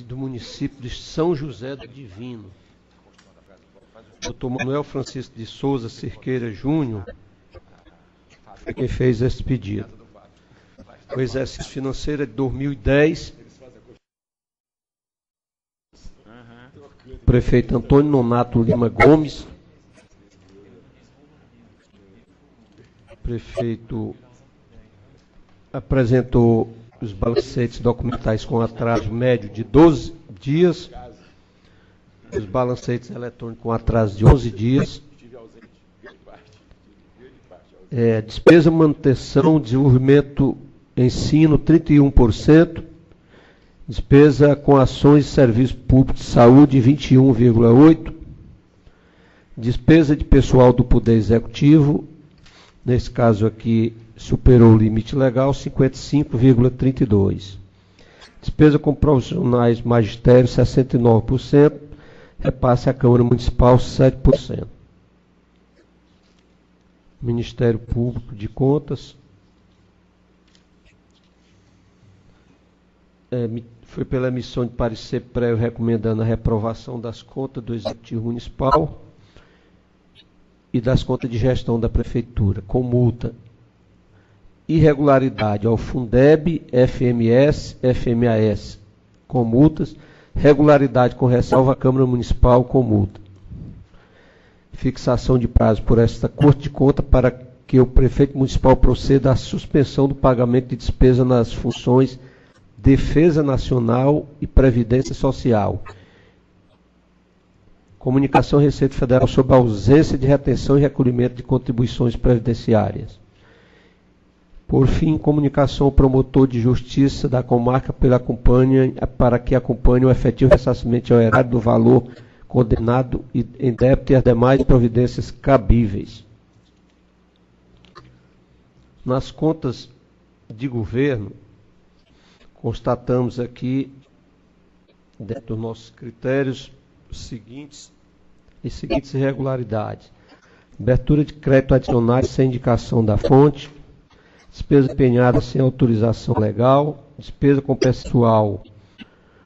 do município de São José do Divino. Dr. Manuel Francisco de Souza Cirqueira Júnior foi quem fez esse pedido. O exercício financeiro é de 2010. Prefeito Antônio Nonato Lima Gomes. Prefeito apresentou os balancetes documentais com atraso médio de 12 dias. Os balancetes eletrônicos com atraso de 11 dias. Despesa, manutenção, desenvolvimento, ensino, 31%. Despesa com ações e serviços públicos de saúde, 21,8%. Despesa de pessoal do Poder Executivo, nesse caso aqui, superou o limite legal, 55,32%. Despesa com profissionais magistério, 69%. Repasse à Câmara Municipal, 7%. Ministério Público de Contas. Foi pela emissão de parecer prévio recomendando a reprovação das contas do Executivo Municipal e das contas de gestão da Prefeitura, com multa. Irregularidade ao Fundeb, FMS, FMAS, com multas. Regularidade com ressalva à Câmara Municipal, com multa. Fixação de prazo por esta Corte de Contas para que o Prefeito Municipal proceda à suspensão do pagamento de despesa nas funções Defesa Nacional e Previdência Social. Comunicação à Receita Federal sobre a ausência de retenção e recolhimento de contribuições previdenciárias. Por fim, comunicação ao promotor de justiça da comarca para que acompanhe o efetivo ressarcimento ao erário do valor condenado em débito e as demais providências cabíveis. Nas contas de governo, constatamos aqui, dentro dos nossos critérios, as seguintes irregularidades. Abertura de crédito adicionais sem indicação da fonte. Despesa empenhada sem autorização legal, despesa com pessoal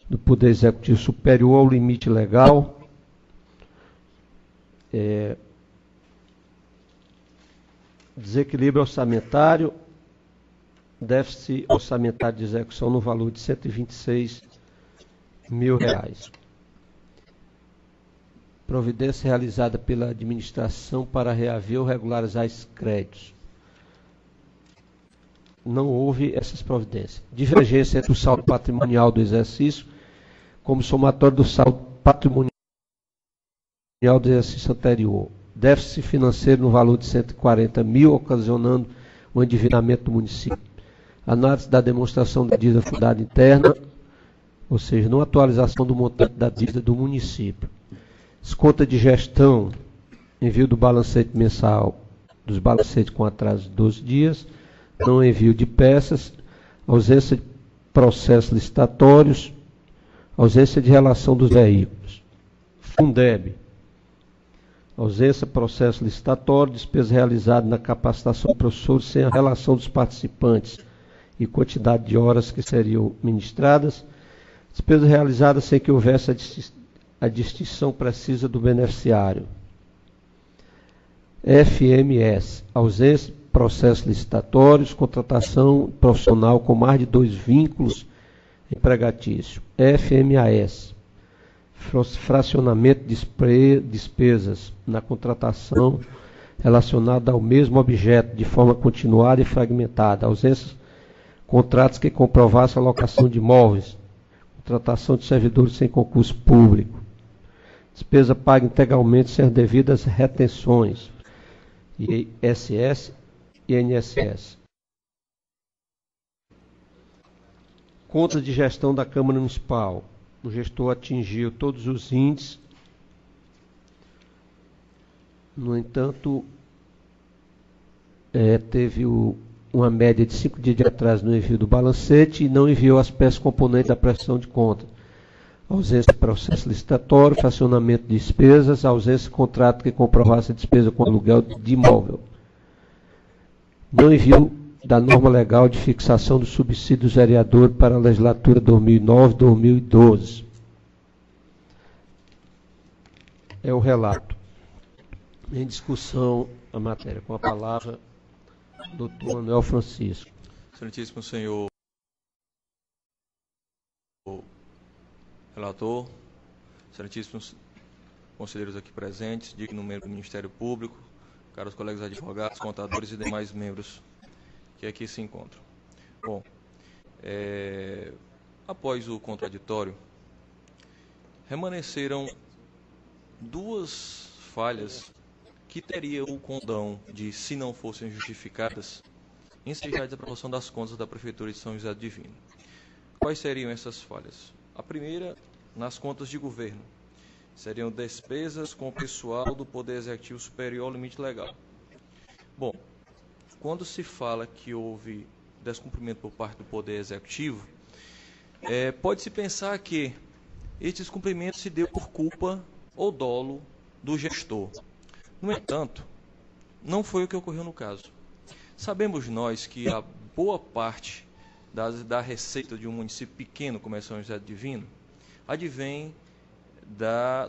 do Poder Executivo superior ao limite legal, desequilíbrio orçamentário, déficit orçamentário de execução no valor de R$126 mil. Providência realizada pela administração para reaver ou regularizar esses créditos. Não houve essas providências. Divergência entre o saldo patrimonial do exercício como somatório do saldo patrimonial do exercício anterior. Déficit financeiro no valor de R$140 mil, ocasionando o endividamento do município. Análise da demonstração da dívida fundada interna, ou seja, não atualização do montante da dívida do município. Desconta de gestão, envio do balancete mensal, dos balancetes com atraso de 12 dias. Não envio de peças, ausência de processos licitatórios, ausência de relação dos veículos. Fundeb, ausência de processo licitatório, despesa realizada na capacitação de professores sem a relação dos participantes e quantidade de horas que seriam ministradas, despesa realizada sem que houvesse a distinção precisa do beneficiário. FMS, ausência de processos licitatórios, contratação profissional com mais de 2 vínculos empregatícios. FMAS, fracionamento de despesas na contratação relacionada ao mesmo objeto de forma continuada e fragmentada. Ausência de contratos que comprovassem a alocação de imóveis. Contratação de servidores sem concurso público. Despesa paga integralmente sem as devidas retenções. ISS e INSS. Contas de gestão da Câmara Municipal. O gestor atingiu todos os índices. No entanto, teve uma média de 5 dias de atraso no envio do balancete e não enviou as peças componentes da prestação de contas. Ausência de processo licitatório, fracionamento de despesas, ausência de contrato que comprovasse a despesa com aluguel de imóvel. Não enviou da norma legal de fixação do subsídio do vereador para a legislatura 2009-2012. É o relato. Em discussão a matéria. Com a palavra, doutor Manuel Francisco. Excelentíssimo senhor relator, excelentíssimos conselheiros aqui presentes, digno membro do Ministério Público, caros colegas advogados, contadores e demais membros que aqui se encontram. Bom, após o contraditório, remanesceram duas falhas que teriam o condão de, se não fossem justificadas, ensejar a desaprovação das contas da Prefeitura de São José do Divino. Quais seriam essas falhas? A primeira, nas contas de governo, seriam despesas com o pessoal do Poder Executivo superior ao limite legal. Bom, quando se fala que houve descumprimento por parte do Poder Executivo, pode-se pensar que esse descumprimento se deu por culpa ou dolo do gestor. No entanto, não foi o que ocorreu no caso. Sabemos nós que a boa parte da receita de um município pequeno como é São José do Divino advém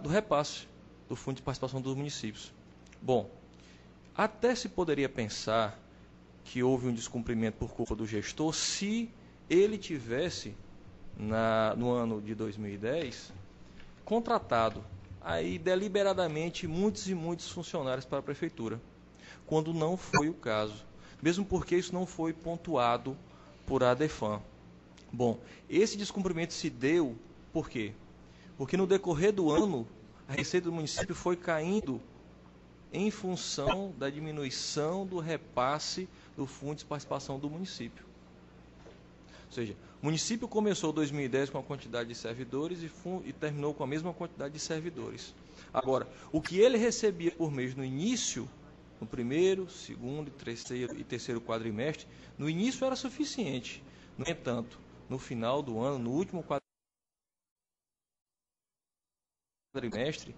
do repasse do Fundo de Participação dos Municípios. Bom, até se poderia pensar que houve um descumprimento por culpa do gestor se ele tivesse, no ano de 2010, contratado aí deliberadamente muitos e muitos funcionários para a Prefeitura, quando não foi o caso, mesmo porque isso não foi pontuado por ADEFAM. Bom, esse descumprimento se deu por quê? Porque no decorrer do ano, a receita do município foi caindo em função da diminuição do repasse do Fundo de Participação do município. Ou seja, o município começou 2010 com a quantidade de servidores e terminou com a mesma quantidade de servidores. Agora, o que ele recebia por mês no início, no primeiro, segundo e terceiro quadrimestre, no início era suficiente. No entanto, no final do ano, no último quadrimestre,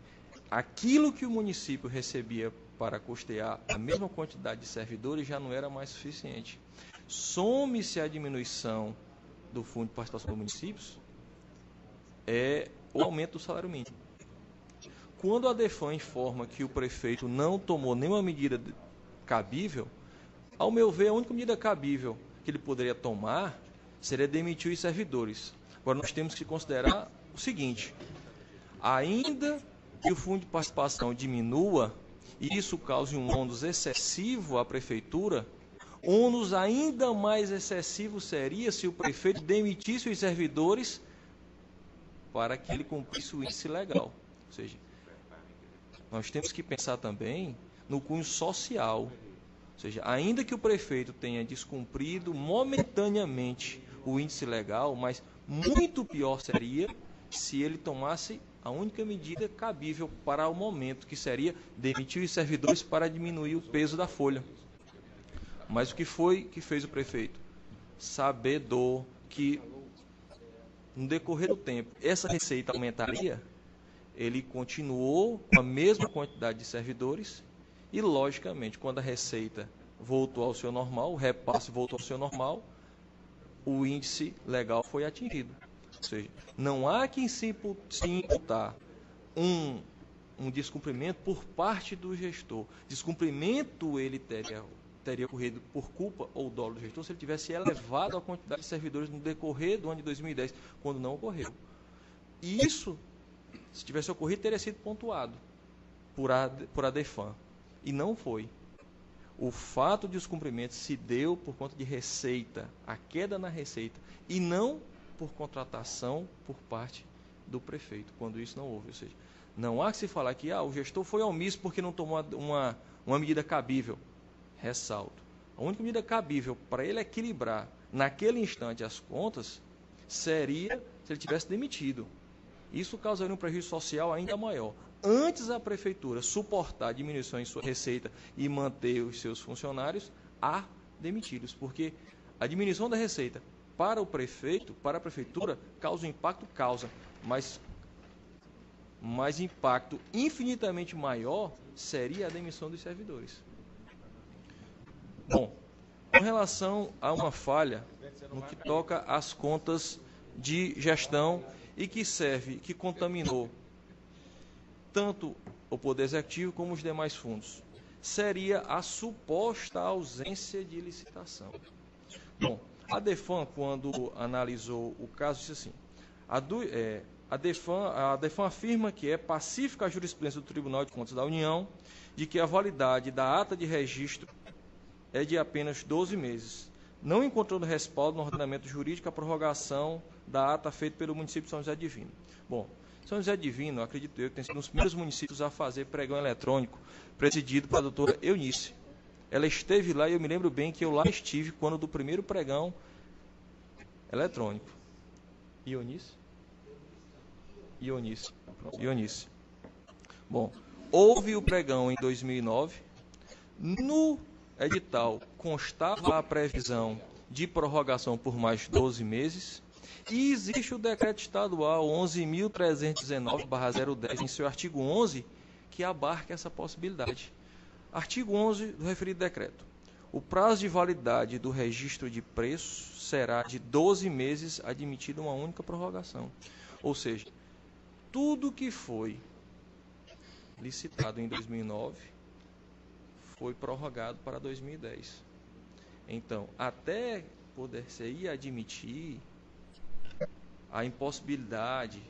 aquilo que o município recebia para custear a mesma quantidade de servidores já não era mais suficiente. Some-se a diminuição do Fundo de Participação dos Municípios, o aumento do salário mínimo. Quando a DEFAM informa que o prefeito não tomou nenhuma medida cabível, ao meu ver, a única medida cabível que ele poderia tomar seria demitir os servidores. Agora, nós temos que considerar o seguinte: ainda que o Fundo de Participação diminua, e isso cause um ônus excessivo à Prefeitura, ônus ainda mais excessivo seria se o prefeito demitisse os servidores para que ele cumprisse o índice legal. Ou seja, nós temos que pensar também no cunho social. Ou seja, ainda que o prefeito tenha descumprido momentaneamente o índice legal, mas muito pior seria se ele tomasse a única medida cabível para o momento, que seria demitir os servidores para diminuir o peso da folha. Mas o que foi que fez o prefeito? Sabedor que, no decorrer do tempo, essa receita aumentaria, ele continuou com a mesma quantidade de servidores e, logicamente, quando a receita voltou ao seu normal, o repasse voltou ao seu normal, o índice legal foi atingido. Ou seja, não há quem se imputar um descumprimento por parte do gestor. Descumprimento ele teria ocorrido por culpa ou dolo do gestor se ele tivesse elevado a quantidade de servidores no decorrer do ano de 2010, quando não ocorreu. E isso, se tivesse ocorrido, teria sido pontuado por ADEFAM. E não foi. O fato de descumprimento se deu por conta de receita, a queda na receita, e não por contratação por parte do prefeito, quando isso não houve. Ou seja, não há que se falar que o gestor foi omisso porque não tomou uma medida cabível. Ressalto, a única medida cabível para ele equilibrar naquele instante as contas seria se ele tivesse demitido. Isso causaria um prejuízo social ainda maior. Antes a prefeitura suportar a diminuição em sua receita e manter os seus funcionários, a demiti-los, porque a diminuição da receita para o prefeito, para a prefeitura, causa um impacto, mas impacto infinitamente maior seria a demissão dos servidores. Bom, com relação a uma falha no que toca às contas de gestão e que contaminou tanto o Poder Executivo como os demais fundos, seria a suposta ausência de licitação. Bom, a DEFAN, quando analisou o caso, disse assim, a DEFAN afirma que é pacífica a jurisprudência do Tribunal de Contas da União de que a validade da ata de registro é de apenas 12 meses, não encontrando respaldo no ordenamento jurídico a prorrogação da ata feita pelo município de São José Divino. Bom, São José Divino, acredito eu, que tem sido um dos primeiros municípios a fazer pregão eletrônico, presidido pela doutora Eunice. Ela esteve lá e eu me lembro bem que eu lá estive quando do primeiro pregão eletrônico. Ionice. Bom, houve o pregão em 2009. No edital constava a previsão de prorrogação por mais 12 meses. E existe o decreto estadual 11.319/010, em seu artigo 11, que abarca essa possibilidade. Artigo 11 do referido decreto. O prazo de validade do registro de preços será de 12 meses, admitida uma única prorrogação. Ou seja, tudo que foi licitado em 2009 foi prorrogado para 2010. Então, até poder-se admitir a impossibilidade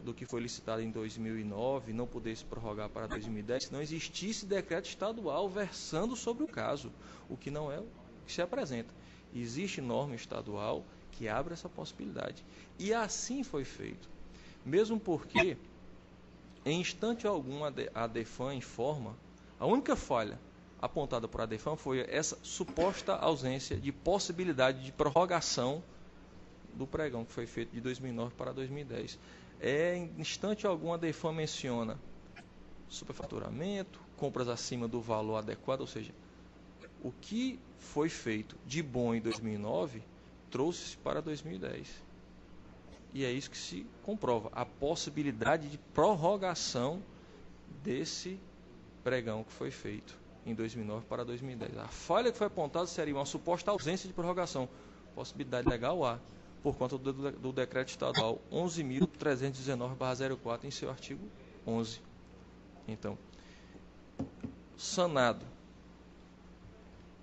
do que foi licitado em 2009 não poder se prorrogar para 2010, se não existisse decreto estadual versando sobre o caso, o que não é o que se apresenta. Existe norma estadual que abre essa possibilidade. E assim foi feito. Mesmo porque, em instante algum, a DEFAN informa, a única falha apontada por a DEFAN foi essa suposta ausência de possibilidade de prorrogação do pregão que foi feito de 2009 para 2010. Em instante algum, a DEFAN menciona superfaturamento, compras acima do valor adequado, ou seja, o que foi feito de bom em 2009 trouxe-se para 2010. E é isso que se comprova, a possibilidade de prorrogação desse pregão que foi feito em 2009 para 2010. A falha que foi apontada seria uma suposta ausência de prorrogação. Possibilidade legal há, por conta do decreto estadual 11.319/04, em seu artigo 11. Então, sanado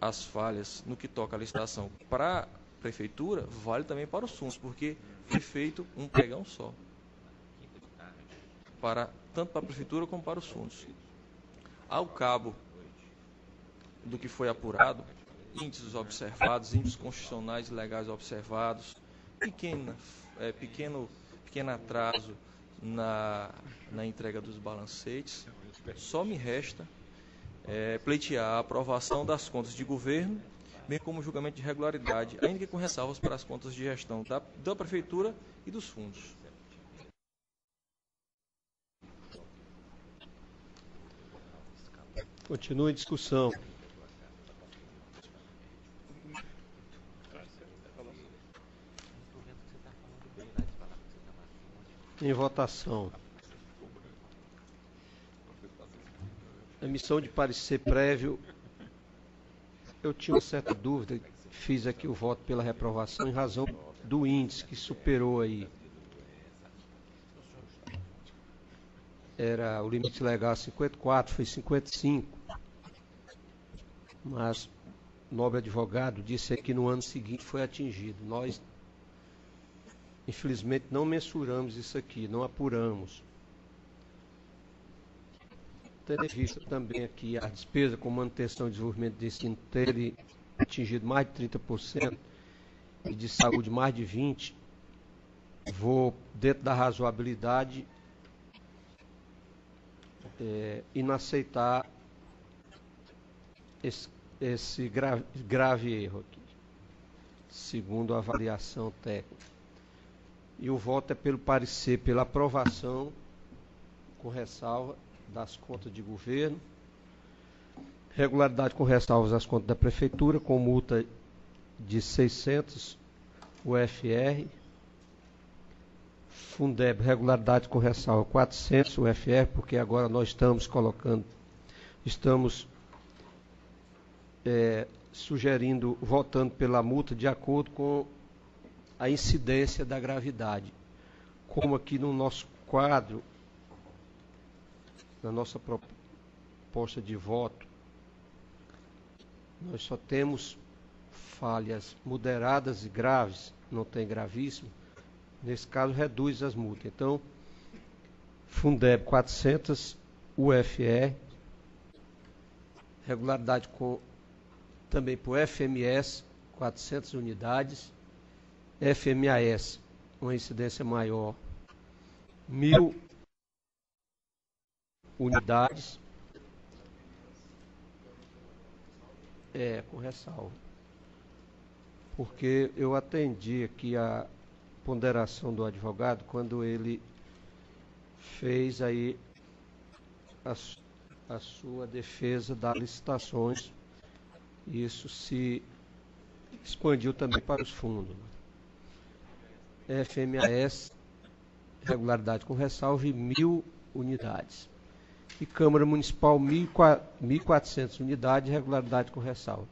as falhas no que toca à licitação para a prefeitura, vale também para os fundos, porque foi feito um pregão só, tanto para a prefeitura como para os fundos. Ao cabo do que foi apurado, índices observados, índices constitucionais e legais observados, pequeno atraso na entrega dos balancetes, só me resta pleitear a aprovação das contas de governo, bem como o julgamento de regularidade, ainda que com ressalvas para as contas de gestão da prefeitura e dos fundos. Continua a discussão. Em votação. Emissão de parecer prévio. Eu tinha uma certa dúvida, fiz aqui o voto pela reprovação em razão do índice que superou aí. Era o limite legal 54, foi 55. Mas o nobre advogado disse que no ano seguinte foi atingido. Nós, infelizmente, não mensuramos isso aqui, não apuramos. Tendo visto também aqui a despesa com manutenção e desenvolvimento de ensino ter atingido mais de 30% e de saúde mais de 20%, vou, dentro da razoabilidade, inaceitar esse grave erro aqui, segundo a avaliação técnica. E o voto é pelo parecer, pela aprovação, com ressalva, das contas de governo, regularidade com ressalvas das contas da prefeitura, com multa de 600 UFR, Fundeb, regularidade com ressalva 400 UFR, porque agora nós estamos sugerindo, votando pela multa de acordo com a incidência da gravidade. Como aqui no nosso quadro, na nossa proposta de voto, nós só temos falhas moderadas e graves, não tem gravíssimo. Nesse caso, reduz as multas. Então, Fundeb 400, UFE, regularidade também para o FMS, 400 unidades, FMAS, uma incidência maior, 1.000 unidades, com ressalva. Porque eu atendi aqui a ponderação do advogado quando ele fez aí a sua defesa das licitações. Isso se expandiu também para os fundos. FMAS, regularidade com ressalva, 1.000 unidades. E Câmara Municipal, 1.400 unidades, regularidade com ressalva.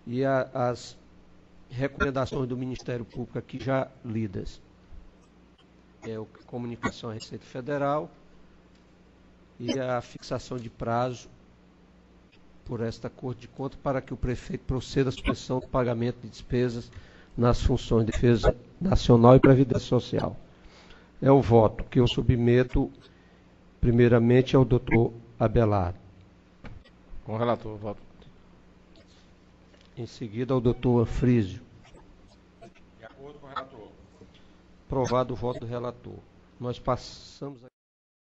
E as recomendações do Ministério Público aqui já lidas. Comunicação à Receita Federal e a fixação de prazo por esta Corte de Contas para que o prefeito proceda à suspensão do pagamento de despesas nas funções de defesa nacional e previdência social. É o voto que eu submeto primeiramente ao doutor Abelardo. Com o relator, voto. Em seguida ao doutor Anfrísio. De acordo com o relator. Aprovado o voto do relator. Nós passamos